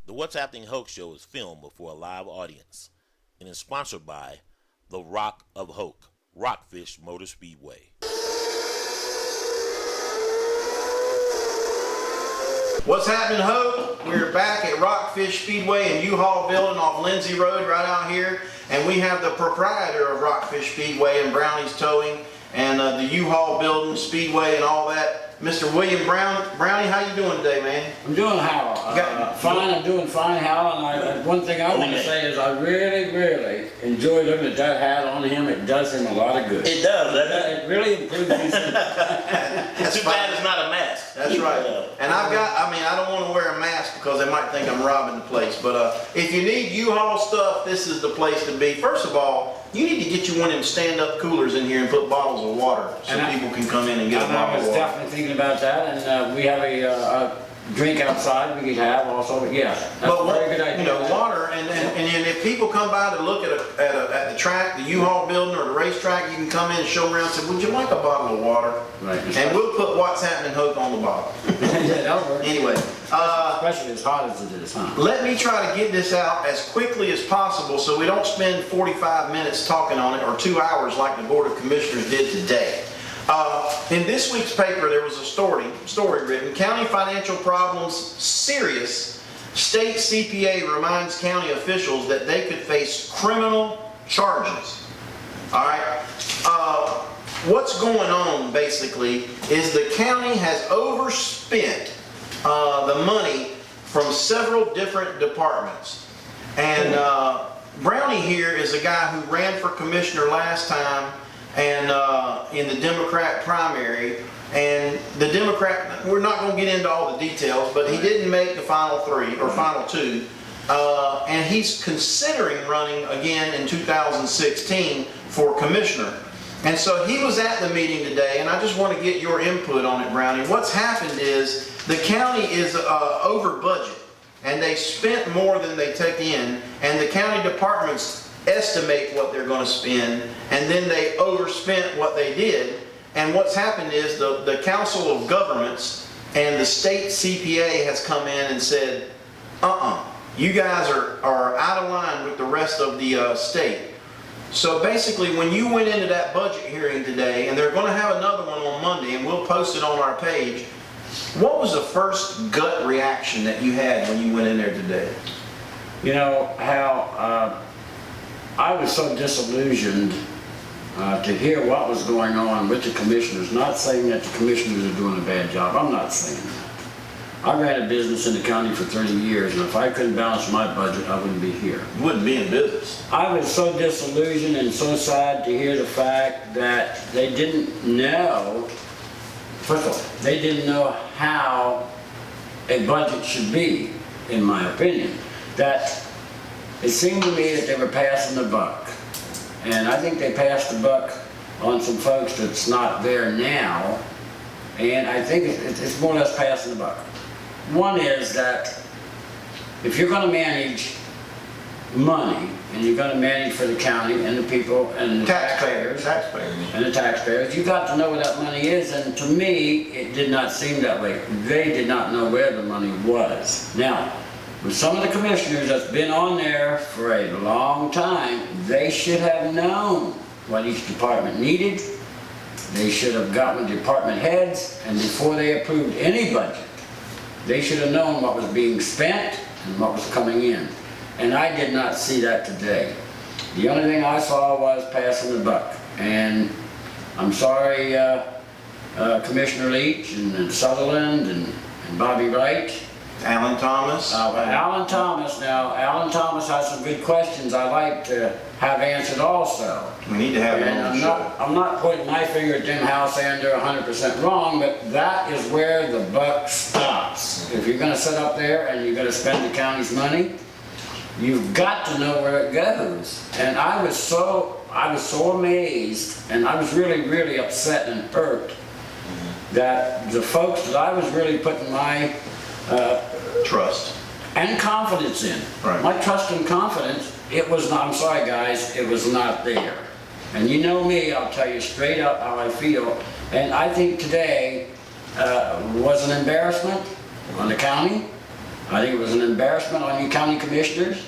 The What's Happening Hoke show is filmed before a live audience and is sponsored by the Rock of Hoke, Rockfish Motor Speedway. What's happening, Hoke? We're back at Rockfish Speedway and U-Haul building off Lindsay Road right out here. And we have the proprietor of Rockfish Speedway and Brownie's Towing and the U-Haul building, Speedway and all that, Mr. William Brown. Brownie, how you doing today, man? I'm doing Hal. Fine, I'm doing fine, Hal. And one thing I want to say is I really enjoy looking at that hat on him. It does him a lot of good. It does, doesn't it? It really improves his Too bad it's not a mask. That's right. And I don't want to wear a mask because they might think I'm robbing the place. But if you need U-Haul stuff, this is the place to be. First of all, you need to get you one of them stand-up coolers in here and put bottles of water so people can come in and get a bottle of water. I was definitely thinking about that, and we have a drink outside we could have also. Yeah, that's a very good idea. You know, water, and if people come by to look at the track, the U-Haul building or the racetrack, you can come in and show them around and say, would you like a bottle of water? Right. And we'll put What's Happening Hoke on the bottle. Yeah, that'll work. Anyway. Especially as hot as it is, huh? Let me try to get this out as quickly as possible so we don't spend 45 minutes talking on it or 2 hours like the Board of Commissioners did today. In this week's paper there was a story written, County Financial Problems Serious. State CPA reminds county officials that they could face criminal charges. Alright? What's going on basically is the county has overspent the money from several different departments. And Brownie here is a guy who ran for commissioner last time and in the Democrat primary. And the Democrat, we're not going to get into all the details, but he didn't make the final three or final two. And he's considering running again in 2016 for commissioner. And so he was at the meeting today, and I just want to get your input on it, Brownie. What's happened is the county is over budget, and they spent more than they took in, and the county departments estimate what they're going to spend, and then they overspent what they did. And what's happened is the Council of Governments and the state CPA has come in and said, you guys are out of line with the rest of the state. So basically, when you went into that budget hearing today, and they're going to have another one on Monday, and we'll post it on our page, what was the first gut reaction that you had when you went in there today? You know, Hal, I was so disillusioned to hear what was going on with the commissioners. Not saying that the commissioners are doing a bad job. I'm not saying that. I ran a business in the county for 30 years, and if I couldn't balance my budget, I wouldn't be here. You wouldn't be in business. I was so disillusioned and so sad to hear the fact that they didn't know, first of all, they didn't know how a budget should be, in my opinion. That it seemed to me that they were passing the buck. And I think they passed the buck on some folks that's not there now. And I think it's more or less passing the buck. One is that if you're going to manage money, and you're going to manage for the county and the people and the taxpayers, you got to know where that money is. And to me, it did not seem that way. They did not know where the money was. Now, with some of the commissioners that's been on there for a long time, they should have known what each department needed. They should have gotten with department heads, and before they approved any budget, they should have known what was being spent and what was coming in. And I did not see that today. The only thing I saw was passing the buck. And I'm sorry, Commissioner Leach and Sutherland and Bobby Wright. Alan Thomas. Alan Thomas. Now, Alan Thomas has some good questions I'd like to have answered also. We need to have him on the show. I'm not pointing my finger at Jim House and they're 100% wrong, but that is where the buck stops. If you're going to sit up there and you're going to spend the county's money, you've got to know where it goes. And I was so amazed, and I was really upset and hurt that the folks that I was really putting my trust and confidence in. Right. My trust and confidence, it was not, I'm sorry guys, it was not there. And you know me, I'll tell you straight up how I feel. And I think today was an embarrassment on the county, I think it was an embarrassment on you county commissioners.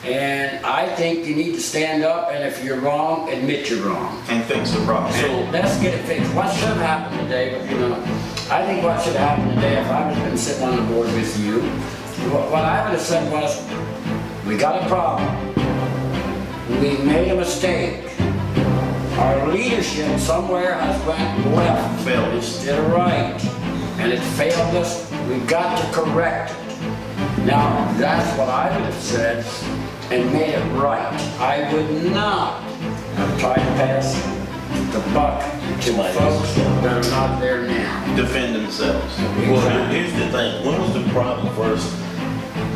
And I think you need to stand up, and if you're wrong, admit you're wrong. And fix the problem. So let's get it fixed. What should have happened today, I think what should have happened today, if I was been sitting on the board with you, what I would have said was, we got a problem. We made a mistake. Our leadership somewhere has went left. Failed. Instead of right. And it failed us. We've got to correct it. Now, that's what I would have said and made it right. I would not have tried to pass the buck to folks that are not there now. Defend themselves. Well, here's the thing. When was the problem first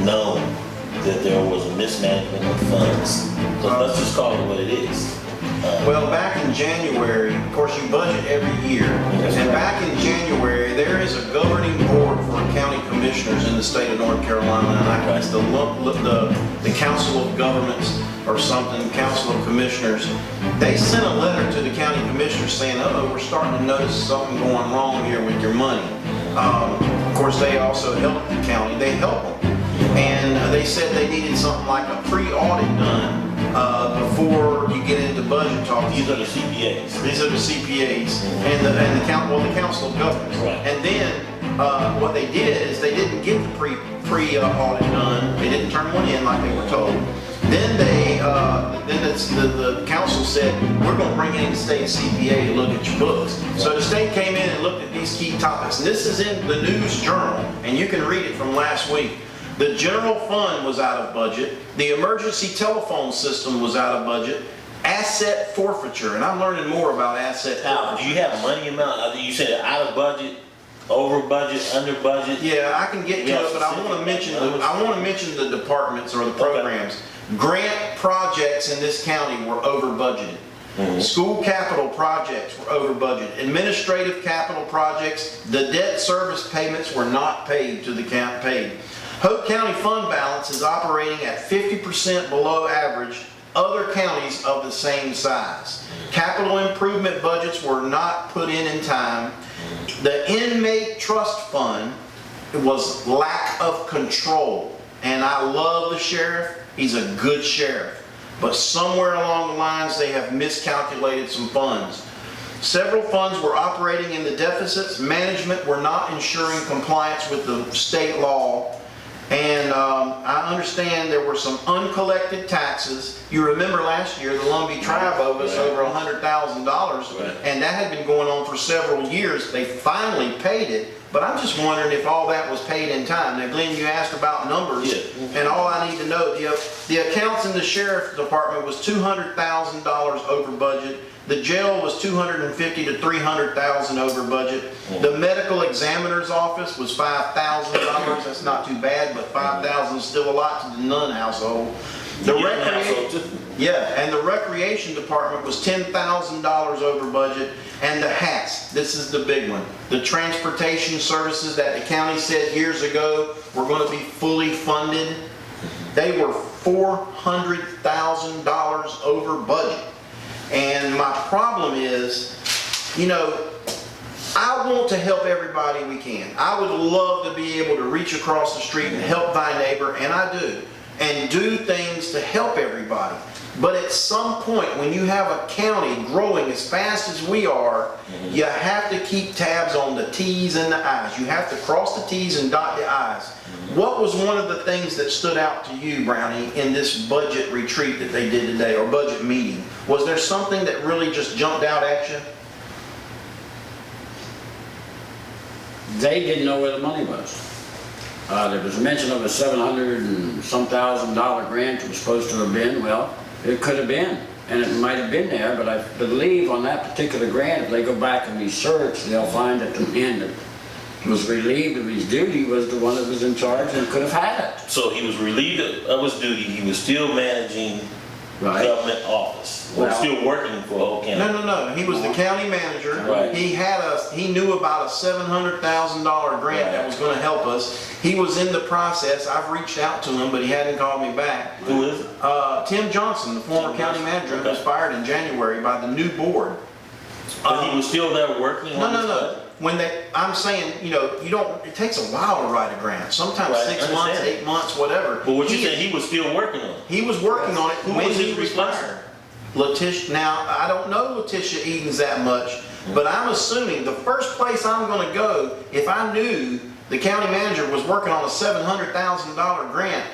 known that there was a mismanagement of funds? So let's just call it what it is. Well, back in January, of course, you budget every year. And back in January, there is a governing board for county commissioners in the state of North Carolina. And I guess the Council of Governments or something, Council of Commissioners, they sent a letter to the county commissioners saying, uh-oh, we're starting to notice something going wrong here with your money. Of course, they also help the county. They help them. And they said they needed something like a pre-audit done before you get into budget talk. These are the CPAs. These are the CPAs and the Council of Governments. Right. And then what they did is they didn't get the pre-audit done. They didn't turn one in like they were told. Then the council said, we're going to bring in the state CPA to look at your books. So the state came in and looked at these key topics. And this is in the News Journal, and you can read it from last week. The general fund was out of budget. The emergency telephone system was out of budget. Asset forfeiture, and I'm learning more about asset Now, forfeiture. do you have money amount? You said out of budget, over budget, under budget? Yeah, I can get to it, but I want to mention the departments or the programs. Grant projects in this county were over budgeted. School capital projects were over budget. Administrative capital projects, the debt service payments were not paid to the paid. Hoke County fund balance is operating at 50% below average other counties of the same size. Capital improvement budgets were not put in time. The inmate trust fund was lack of control. And I love the sheriff. He's a good sheriff. But somewhere along the lines, they have miscalculated some funds. Several funds were operating in the deficits. Management were not ensuring compliance with the state law. And I understand there were some uncollected taxes. You remember last year, the Lumbee tribe owed us over $100,000, and that had been going on for several years. They finally paid it, but I'm just wondering if all that was paid in time. Now, Glenn, you asked about numbers, and all I need to know, the accounts in the sheriff's department was $200,000 over budget. The jail was $250,000 to $300,000 over budget. The medical examiner's office was $5,000. That's not too bad, but $5,000 is still a lot to the Nunn household. The recreation department was $10,000 over budget. And the hats, this is the big one. The transportation services that the county said years ago were going to be fully funded, they were $400,000 over budget. And my problem is, I want to help everybody we can. I would love to be able to reach across the street and help thy neighbor, and I do, and do things to help everybody. But at some point, when you have a county growing as fast as we are, you have to keep tabs on the T's and the I's. You have to cross the T's and dot the I's. What was one of the things that stood out to you, Brownie, in this budget retreat that they did today, or budget meeting? Was there something that really just jumped out at you? They didn't know where the money was. There was mention of a $700 and some thousand grant it was supposed to have been. Well, it could have been, and it might have been there, but I believe on that particular grant, if they go back and research, they'll find that the man that was relieved of his duty was the one that was in charge and could have had it. So he was relieved of his duty. He was still managing government office. Well, still working for Hoke County. No. He was the county manager. Right. He knew about a $700,000 grant that was going to help us. He was in the process. I've reached out to him, but he hadn't called me back. Who is it? Tim Johnson, the former county manager, who was fired in January by the new board. But he was still there working? No. I'm saying, it takes a while to write a grant. Sometimes Right, 6 I months, understand. 8 months, whatever. But what you saying, he was still working on it? He was working on it Who when was he his was replacement? fired. Letitia, now, I don't know Letitia Edens that much, but I'm assuming the first place I'm gonna go, if I knew the county manager was working on a $700,000 grant,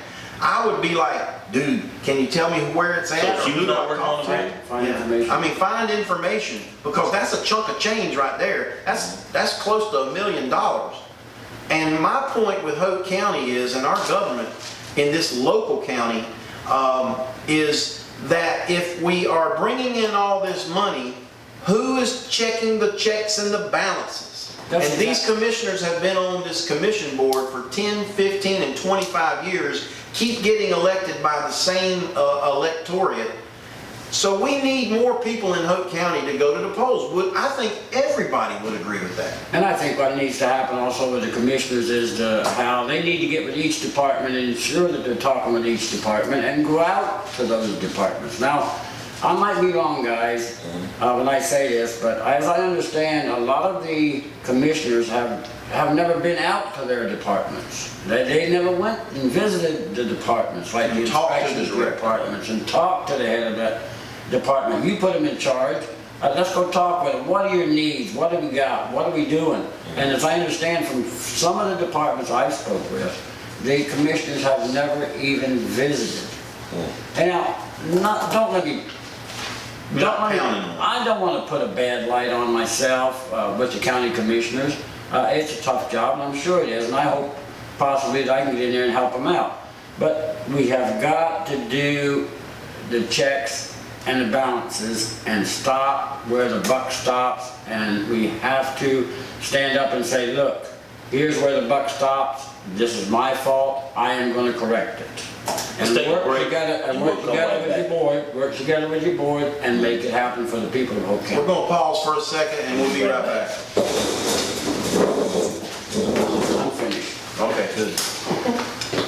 I would be like, dude, can you tell me where it's at? So or she who was do not I working talk on the to? grant? Find Yeah. information. I mean, find information, because that's a chunk of change right there. That's close to $1 million. And my point with Hoke County is, and our government in this local county, is that if we are bringing in all this money, who is checking the checks and the balances? That's And these commissioners have been on this commission board for 10, 15, and 25 years, keep getting elected by the same electorate. So we need more people in Hoke County to go to the polls. I think everybody would agree with that. And I think what needs to happen also with the commissioners is how they need to get with each department and ensure that they're talking with each department and go out to those departments. Now, I might be wrong, guys, when I say this, but as I understand, a lot of the commissioners have never been out to their departments. They never went and visited the departments, like the Talked to the inspections director. departments, and talked to the head of that department. You put them in charge. Let's go talk with them. What are your needs? What do we got? What are we doing? And as I understand from some of the departments I spoke with, the commissioners have never even visited. And now, don't let me, I don't want to put a bad light on myself with the county commissioners. It's a tough job, and I'm sure it is, and I hope possibly that I can get in there and help them out. But we have got to do the checks and the balances and stop where the buck stops, and we have to stand up and say, look, here's where the buck stops, this is my fault, I am going to correct it. And Let's take a work break. together, and We'll work come together right with your back. board, work together with your board, and make it happen for the people of Hoke We're County. gonna pause for a second and we'll be right back. I'm finished. Okay, good.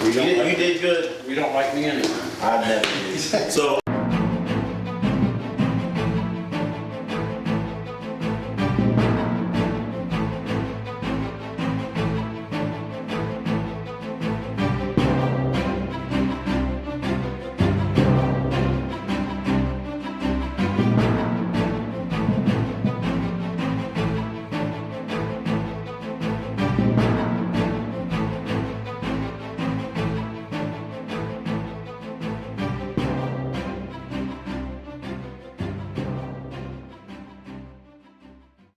You don't You like- did good. You don't like me anyway. I never did. So